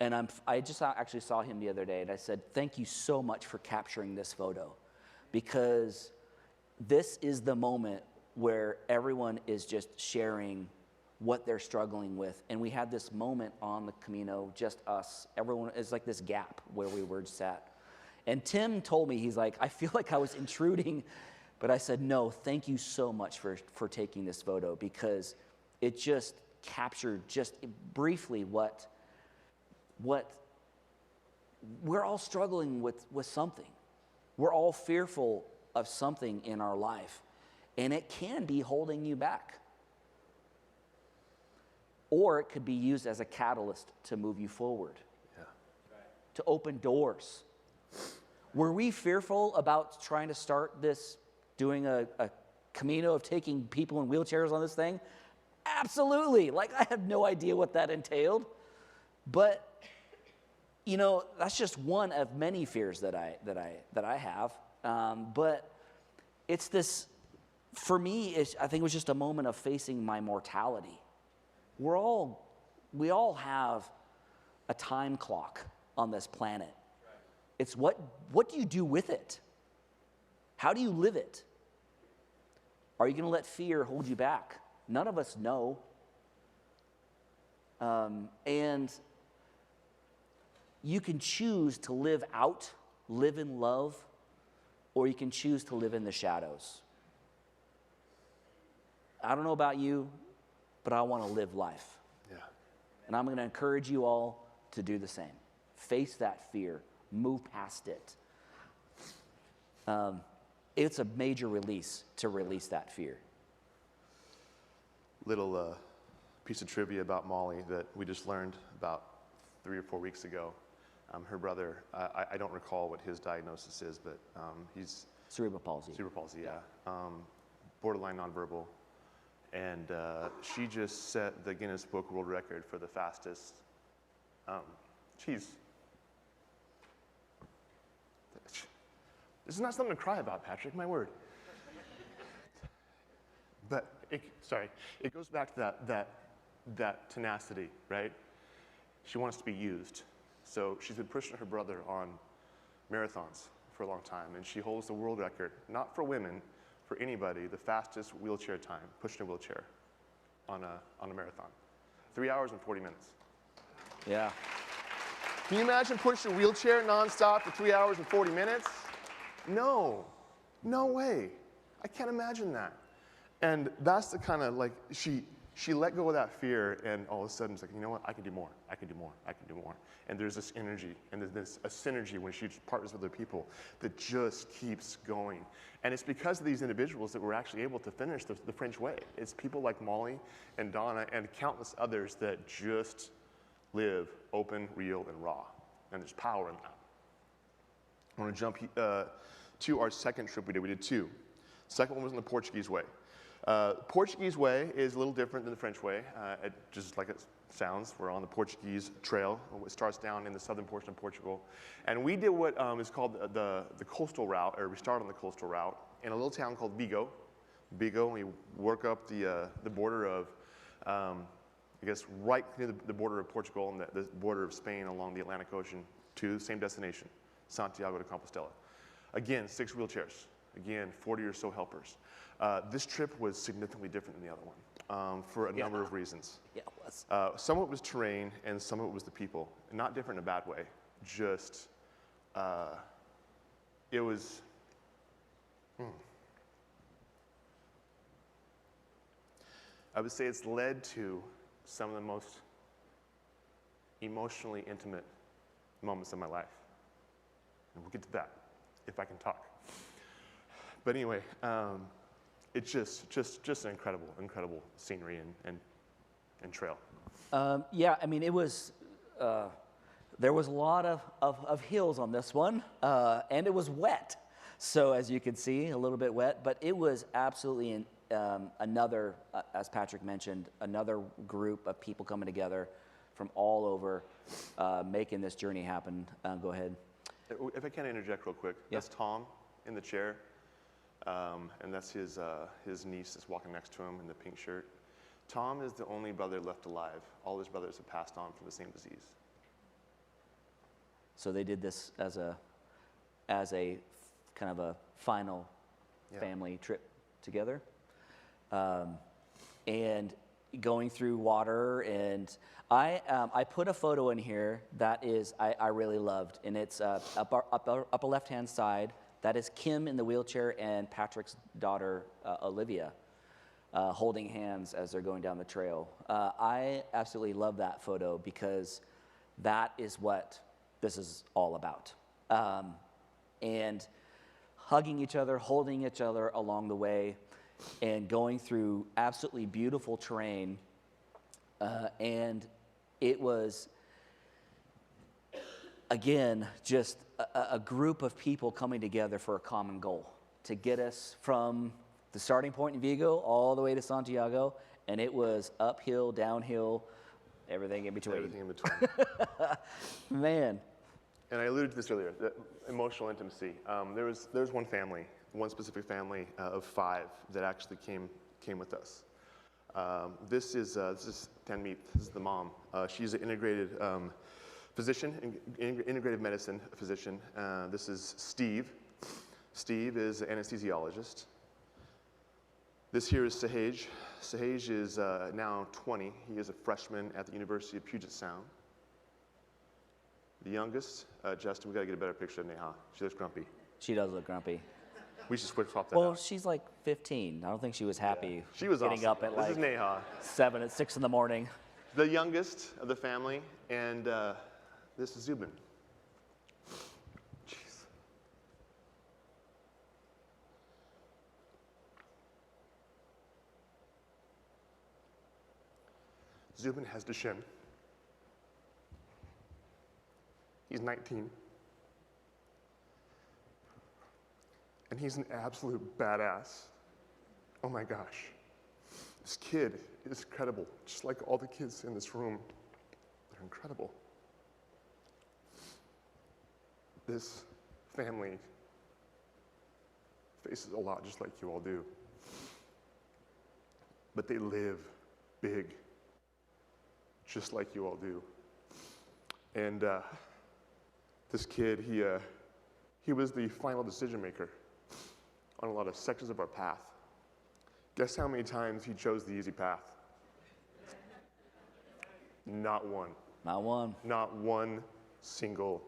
and I just actually saw him the other day, and I said, thank you so much for capturing this photo, because this is the moment where everyone is just sharing what they're struggling with. And we had this moment on the Camino, just us. Everyone, it's like this gap where we were sat. And Tim told me, he's like, I feel like I was intruding. But I said, no, thank you so much for taking this photo, because it just captured just briefly what we're all struggling with something. We're all fearful of something in our life. And it can be holding you back. Or it could be used as a catalyst to move you forward, to open doors. Were we fearful about trying to start this, doing a Camino of taking people in wheelchairs on this thing? Absolutely. Like, I have no idea what that entailed. But, that's just one of many fears that I have. But it's this. For me, I think it was just a moment of facing my mortality. We all have a time clock on this planet. It's what do you do with it? How do you live it? Are you going to let fear hold you back? None of us know. And you can choose to live in love, or you can choose to live in the shadows. I don't know about you, but I want to live life. Yeah. And I'm going to encourage you all to do the same. Face that fear. move past it. It's a major release to release that fear. Little piece of trivia about Molly that we just learned about 3 or 4 weeks ago. Her brother, I don't recall what his diagnosis is, but he's cerebral palsy. Cerebral palsy, yeah. Borderline nonverbal. And she just set the Guinness Book World Record for the fastest. This is not something to cry about, Patrick, my word. But, it goes back to that tenacity, right? She wants to be used. So she's been pushing her brother on marathons for a long time, and she holds the world record, not for women, for anybody, the fastest wheelchair time, pushing a wheelchair on a marathon. 3 hours and 40 minutes. Yeah. Can you imagine pushing a wheelchair nonstop for 3 hours and 40 minutes? No way. I can't imagine that. And that's the kind of, like, she let go of that fear, and all of a sudden it's like, you know what, I can do more, I can do more, I can do more. And there's this energy, and there's a synergy when she partners with other people that just keeps going. And it's because of these individuals that we're actually able to finish the French way. It's people like Molly and Donna and countless others that just live open, real, and raw. And there's power in that. I want to jump to our second trip we did. We did 2. Second one was in the Portuguese way. Portuguese way is a little different than the French way. Just like it sounds, we're on the Portuguese trail. It starts down in the southern portion of Portugal. And we did what is called the coastal route, or we started on the coastal route in a little town called Vigo. Vigo, we work up the border of, I guess, right near the border of Portugal and the border of Spain along the Atlantic Ocean to the same destination, Santiago de Compostela. Again, 6 wheelchairs. Again, 40 or so helpers. This trip was significantly different than the other one for a number of reasons. Yeah, it was. Some of it was terrain, and some of it was the people. Not different in a bad way. Just, it was, I would say it's led to some of the most emotionally intimate moments of my life. And we'll get to that, if I can talk. But anyway, it's just an incredible scenery and trail. Yeah, I mean, it was, there was a lot of hills on this one, and it was wet. So as you can see, a little bit wet, but it was absolutely another, as Patrick mentioned, another group of people coming together from all over, making this journey happen. Go ahead. If I can interject real quick, that's Tom in the chair. And that's his niece that's walking next to him in the pink shirt. Tom is the only brother left alive. All his brothers have passed on from the same disease. So they did this as a kind of a final family trip together. And going through water, and I put a photo in here that is I really loved, and it's upper left-hand side. That is Kim in the wheelchair and Patrick's daughter, Olivia, holding hands as they're going down the trail. I absolutely love that photo because that is what this is all about. And hugging each other, holding each other along the way, and going through absolutely beautiful terrain. And it was, again, just a group of people coming together for a common goal to get us from the starting point in Vigo all the way to Santiago, and it was uphill, downhill, everything in between. Everything in between. Man. And I alluded to this earlier, the emotional intimacy. There was one family, one specific family of 5 that actually came with us. This is Tanmeet. This is the mom. She's an integrated physician, integrative medicine physician. This is Steve. Steve is an anesthesiologist. This here is Sahaj. Sahaj is now 20. He is a freshman at the University of Puget Sound. The youngest, Justin, we gotta get a better picture of Neha. She looks grumpy. She does look grumpy. We should swap that Well, out. she's like 15. I don't think she was happy. She was getting awesome. up at This like is Neha. 6 in the morning. The youngest of the family, and this is Zubin. Zubin has Duchenne. He's 19. And he's an absolute badass. Oh my gosh. This kid is incredible, just like all the kids in this room. They're incredible. This family faces a lot just like you all do. But they live big, just like you all do. And this kid, he was the final decision maker on a lot of sectors of our path. Guess how many times he chose the easy path? Not one. Not one. Not one single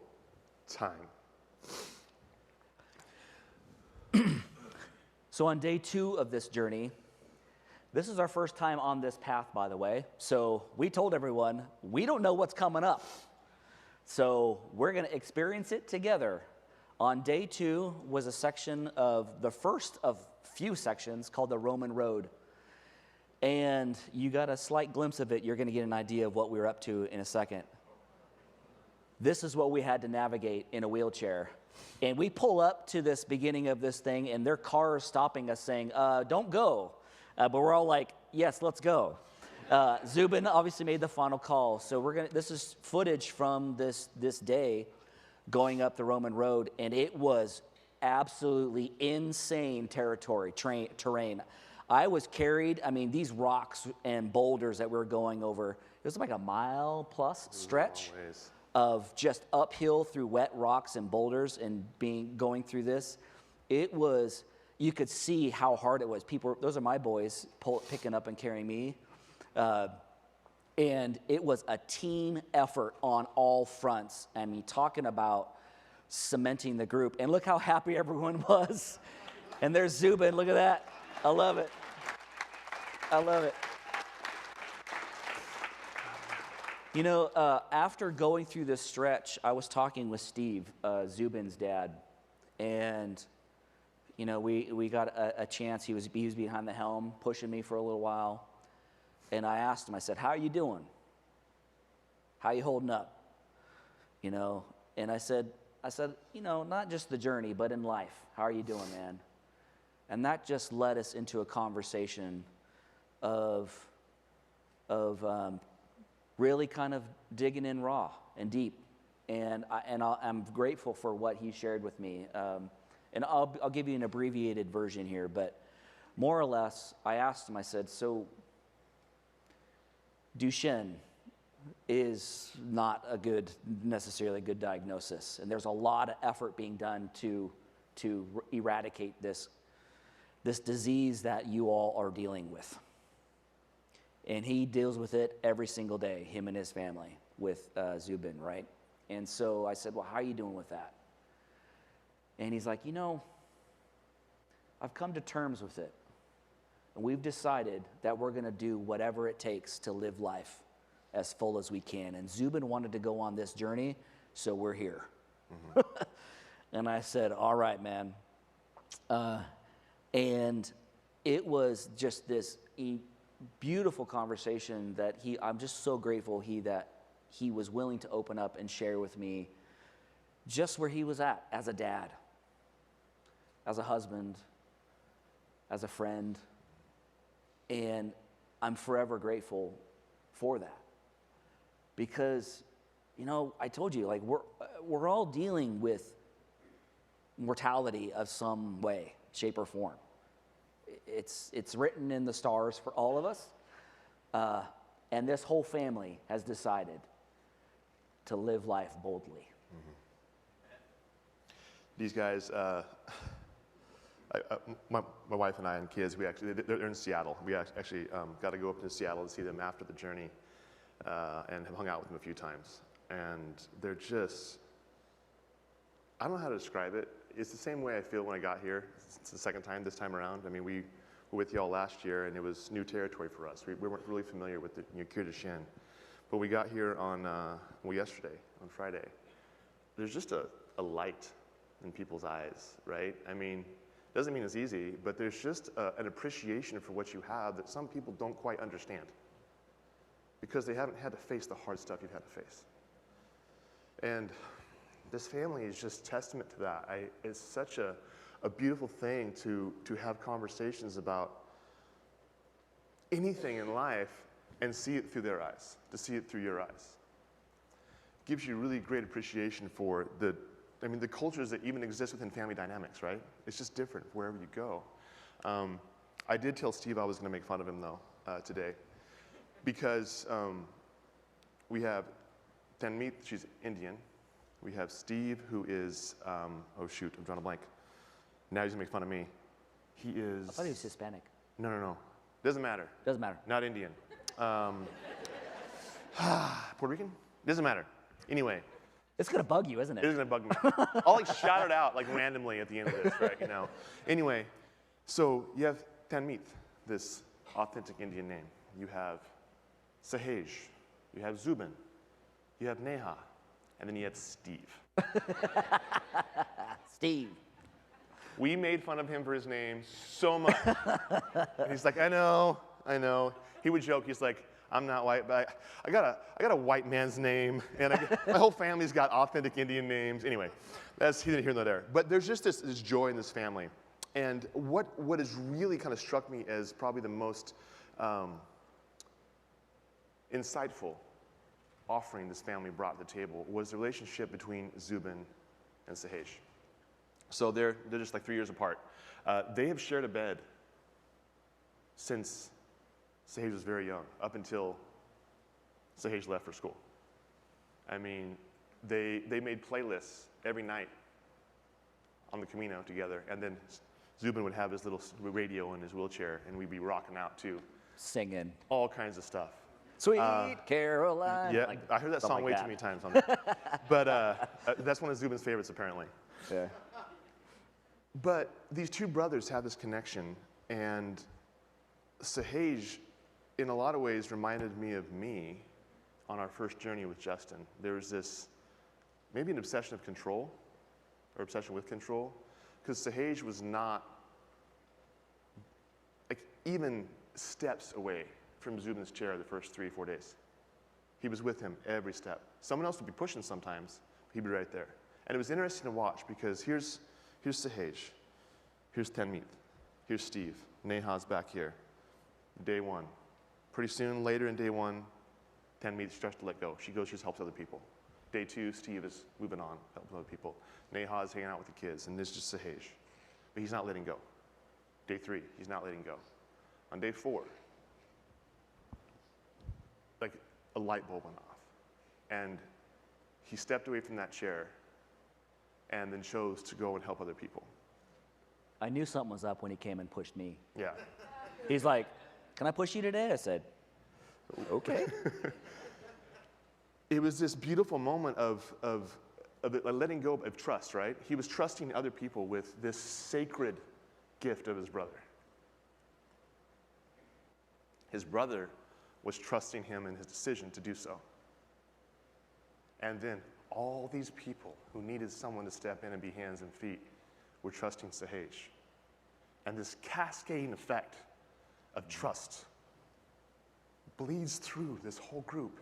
time. So on day 2 of this journey, this is our first time on this path, by the way. So we told everyone, we don't know what's coming up. So we're going to experience it together. On day 2 was a section of the first of few sections called the Roman Road. And you got a slight glimpse of it. You're going to get an idea of what we were up to in a second. This is what we had to navigate in a wheelchair. And we pull up to this beginning of this thing, and their car is stopping us saying, don't go. But we're all like, yes, let's go. Zubin obviously made the final call. So this is footage from this day going up the Roman Road, and it was absolutely insane terrain. I was carried, these rocks and boulders that we were going over, it was like a mile-plus stretch of just uphill through wet rocks and boulders and going through this. It was, you could see how hard it was. Those are my boys picking up and carrying me. And it was a team effort on all fronts. Talking about cementing the group. And look how happy everyone was. And there's Zubin, look at that. I love it. I love it. After going through this stretch, I was talking with Steve, Zubin's dad, and we got a chance. He was behind the helm, pushing me for a little while, and I asked him. I said, "How are you doing? How are you holding up?" And I said, not just the journey, but in life. How are you doing, man? And that just led us into a conversation of really kind of digging in raw and deep. And I'm grateful for what he shared with me. And I'll give you an abbreviated version here, but more or less, I asked him, I said, so Duchenne is not necessarily a good diagnosis. And there's a lot of effort being done to eradicate this disease that you all are dealing with. And he deals with it every single day, him and his family, with Zubin, right? And so I said, well, how are you doing with that? And he's like, I've come to terms with it. And we've decided that we're going to do whatever it takes to live life as full as we can. And Zubin wanted to go on this journey, so we're here. Mm-hmm. And I said, all right, man. And it was just this beautiful conversation that I'm just so grateful that he was willing to open up and share with me just where he was at as a dad, as a husband, as a friend. And I'm forever grateful for that. Because, I told you, we're all dealing with mortality of some way, shape, or form. It's written in the stars for all of us. And this whole family has decided to live life boldly. Mm-hmm. These guys, my wife and I and kids, they're in Seattle. We actually got to go up to Seattle to see them after the journey and have hung out with them a few times. And they're just, I don't know how to describe it. It's the same way I feel when I got here. It's the second time this time around. We were with y'all last year, and it was new territory for us. We weren't really familiar with the Cure Duchenne. But we got here yesterday, on Friday. There's just a light in people's eyes, right? Doesn't mean it's easy, but there's just an appreciation for what you have that some people don't quite understand. because they haven't had to face the hard stuff you've had to face. And this family is just testament to that. It's such a beautiful thing to have conversations about anything in life and see it through their eyes, to see it through your eyes. Gives you really great appreciation for the cultures that even exist within family dynamics, right? It's just different wherever you go. I did tell Steve I was going to make fun of him, though, today, because we have Tanmeet, she's Indian. We have Steve, who is, oh shoot, I'm drawing a blank. Now he's going to make fun of me. He is... I thought he was Hispanic. No. Doesn't matter. Doesn't matter. Not Indian. Puerto Rican? Doesn't matter. Anyway. It's going to bug you, isn't it? It is going to bug me. I'll like shout it out like randomly at the end of this, right? You know. Anyway, so you have Tanmeet, this authentic Indian name. You have Sahej. You have Zubin. You have Neha. And then you have Steve. Steve. We made fun of him for his name so much. And he's like, I know. He would joke, he's like, I'm not white, but I got a white man's name, and my whole family's got authentic Indian names. Anyway, that's neither here nor there. But there's just this joy in this family. And what has really kind of struck me as probably the most insightful offering this family brought to the table was the relationship between Zubin and Sahej. So they're just like 3 years apart. They have shared a bed since Sahej was very young, up until Sahej left for school. I mean, they made playlists every night on the Camino together, and then Zubin would have his little radio in his wheelchair, and we'd be rocking out too. Singing. All kinds of stuff. Sweet Caroline. Yeah, I heard that song way too many times. But that's one of Zubin's favorites, apparently. Yeah. But these two brothers have this connection, and Sahej, in a lot of ways, reminded me of me on our first journey with Justin. There was this, maybe an obsession of control, or obsession with control, because Sahej was not like even steps away from Zubin's chair the first 3 or 4 days. He was with him every step. Someone else would be pushing sometimes, but he'd be right there. And it was interesting to watch because here's Sahej, here's Tanmeet, here's Steve, Neha's back here. Day 1. Pretty soon, later in day 1, Tanmeet starts to let go. She goes, she just helps other people. Day 2, Steve is moving on, helping other people. Neha is hanging out with the kids, and this is just Sahej. But he's not letting go. Day 3, he's not letting go. On day 4, like a light bulb went off. And he stepped away from that chair and then chose to go and help other people. I knew something was up when he came and pushed me. Yeah. He's like, can I push you today? I said, okay. It was this beautiful moment of letting go of trust, right? He was trusting other people with this sacred gift of his brother. His brother was trusting him in his decision to do so. And then all these people who needed someone to step in and be hands and feet were trusting Sahej. And this cascading effect of trust bleeds through this whole group.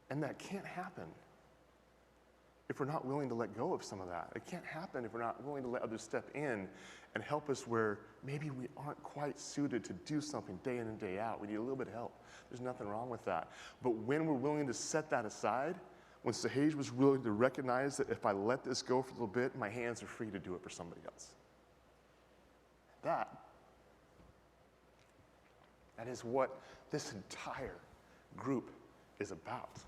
And that can't happen if we're not willing to let go of some of that. It can't happen if we're not willing to let others step in and help us where maybe we aren't quite suited to do something day in and day out. We need a little bit of help. There's nothing wrong with that. But when we're willing to set that aside, when Sahej was willing to recognize that if I let this go for a little bit, my hands are free to do it for somebody else. That is what this entire group is about.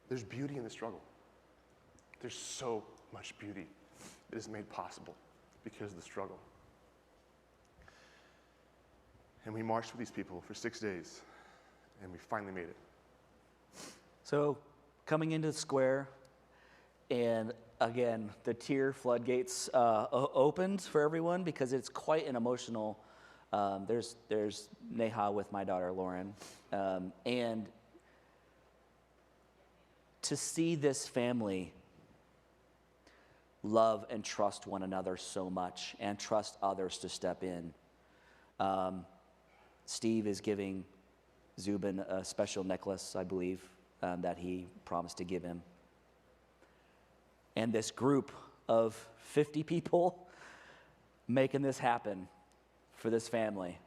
There's beauty in the struggle. There's so much beauty that is made possible because of the struggle. And we marched with these people for 6 days, and we finally made it. So coming into the square, and again, the tear floodgates opened for everyone because it's quite an emotional, there's Neha with my daughter, Lauren, and to see this family love and trust one another so much and trust others to step in. Steve is giving Zubin a special necklace, I believe, that he promised to give him. And this group of 50 people making this happen for this family.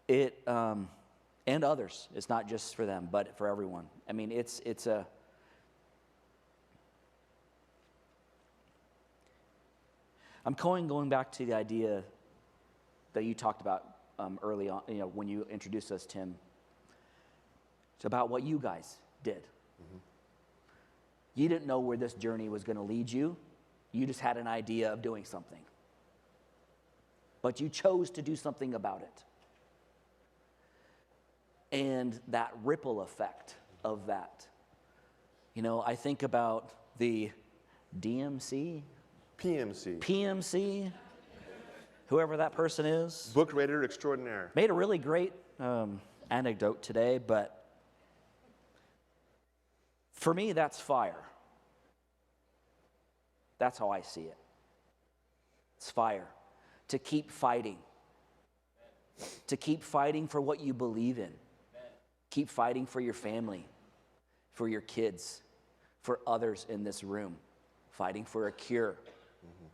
And others. It's not just for them, but for everyone. I mean, I'm going back to the idea that you talked about early on, when you introduced us, Tim. It's about what you guys did. Mm-hmm. You didn't know where this journey was going to lead you. You just had an idea of doing something. But you chose to do something about it. And that ripple effect of that. I think about the DMC? PMC? Whoever that person is. Book Raider Extraordinaire. Made a really great anecdote today, but for me, that's fire. That's how I see it. It's fire. To keep fighting. To keep fighting for what you believe in. Keep fighting for your family, for your kids, for others in this room. Fighting for a cure. Mm-hmm.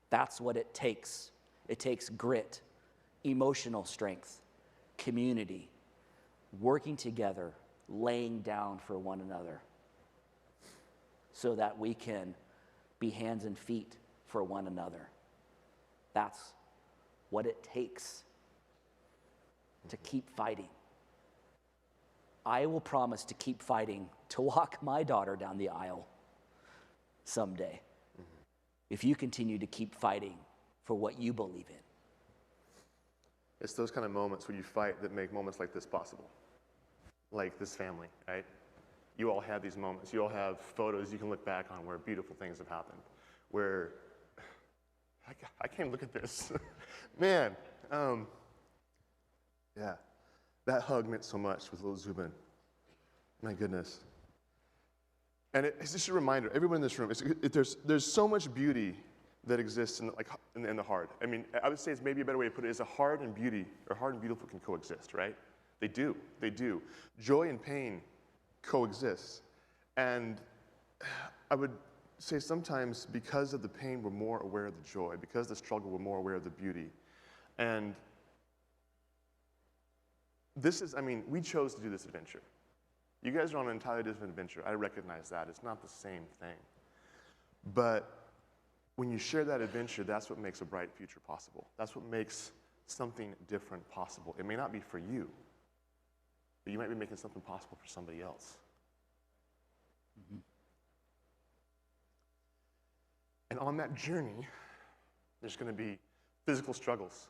That's what it takes. It takes grit, emotional strength, community, working together, laying down for one another so that we can be hands and feet for one another. That's what it takes to keep fighting. I will promise to keep fighting to walk my daughter down the aisle someday. Mm-hmm. If you continue to keep fighting for what you believe in. It's those kind of moments where you fight that make moments like this possible. Like this family, right? You all have these moments. You all have photos you can look back on where beautiful things have happened. Where, I can't look at this. Man, yeah. That hug meant so much with little Zubin. My goodness. And it's just a reminder, everyone in this room, there's so much beauty that exists in the hard. I mean, I would say it's maybe a better way to put it is a hard and beautiful can coexist, right? They do. Joy and pain coexist. And I would say sometimes because of the pain, we're more aware of the joy. Because of the struggle, we're more aware of the beauty. And we chose to do this adventure. You guys are on an entirely different adventure. I recognize that. It's not the same thing. But when you share that adventure, that's what makes a bright future possible. That's what makes something different possible. It may not be for you, but you might be making something possible for somebody else. Mm-hmm. And on that journey, there's going to be physical struggles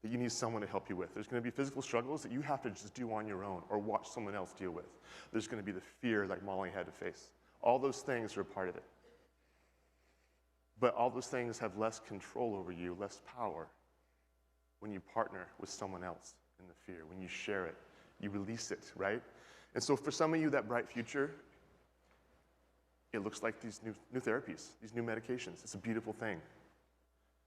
that you need someone to help you with. There's going to be physical struggles that you have to just do on your own or watch someone else deal with. There's going to be the fear like Molly had to face. All those things are a part of it. But all those things have less control over you, less power when you partner with someone else in the fear. When you share it, you release it, right? And so for some of you, that bright future, it looks like these new therapies, these new medications. It's a beautiful thing.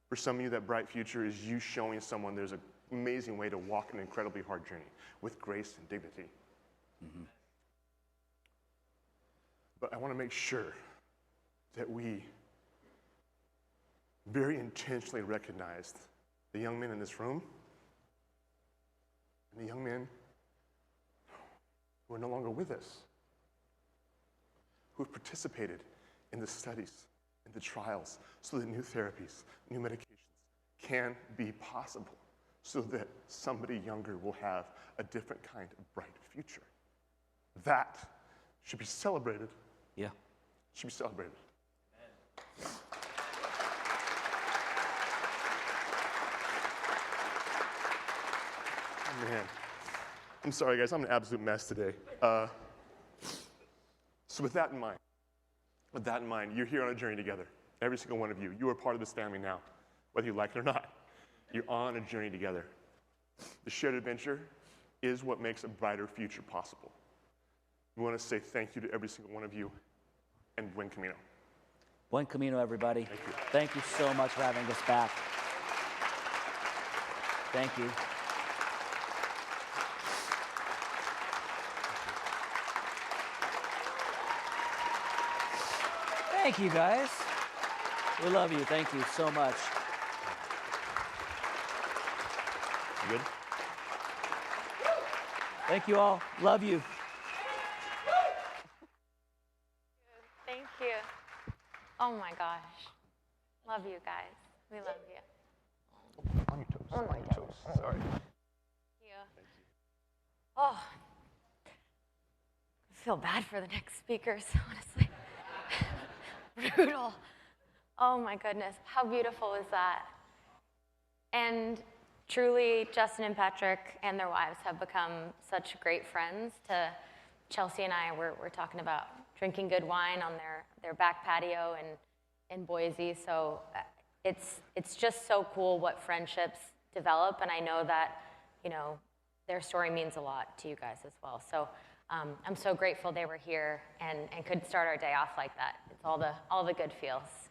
For some of you, that bright future is you showing someone there's an amazing way to walk an incredibly hard journey with grace and dignity. Mm-hmm. But I want to make sure that we very intentionally recognize the young men in this room and the young men who are no longer with us, who have participated in the studies, in the trials, so that new therapies, new medications can be possible, so that somebody younger will have a different kind of bright future. That should be celebrated. Yeah. Should be celebrated. Oh, man. I'm sorry, guys. I'm an absolute mess today. So with that in mind, you're here on a journey together. Every single one of you. You are part of this family now, whether you like it or not. You're on a journey together. The shared adventure is what makes a brighter future possible. We want to say thank you to every single one of you, and buen camino. Buen Camino, everybody. Thank you. Thank you so much for having us back. Thank you. Thank you, guys. We love you. Thank you so much. You good? Thank you all. Love you. Thank you. Oh my gosh. Love you guys. We love you. On your toes. On my toes. Sorry. Thank you. Oh, I feel bad for the next speakers, honestly. Brutal. Oh my goodness, how beautiful is that? And truly, Justin and Patrick and their wives have become such great friends. To Chelsea and I, we're talking about drinking good wine on their back patio in Boise. So it's just so cool what friendships develop, and I know that, you know, their story means a lot to you guys as well. So I'm so grateful they were here and could start our day off like that. It's all the good feels.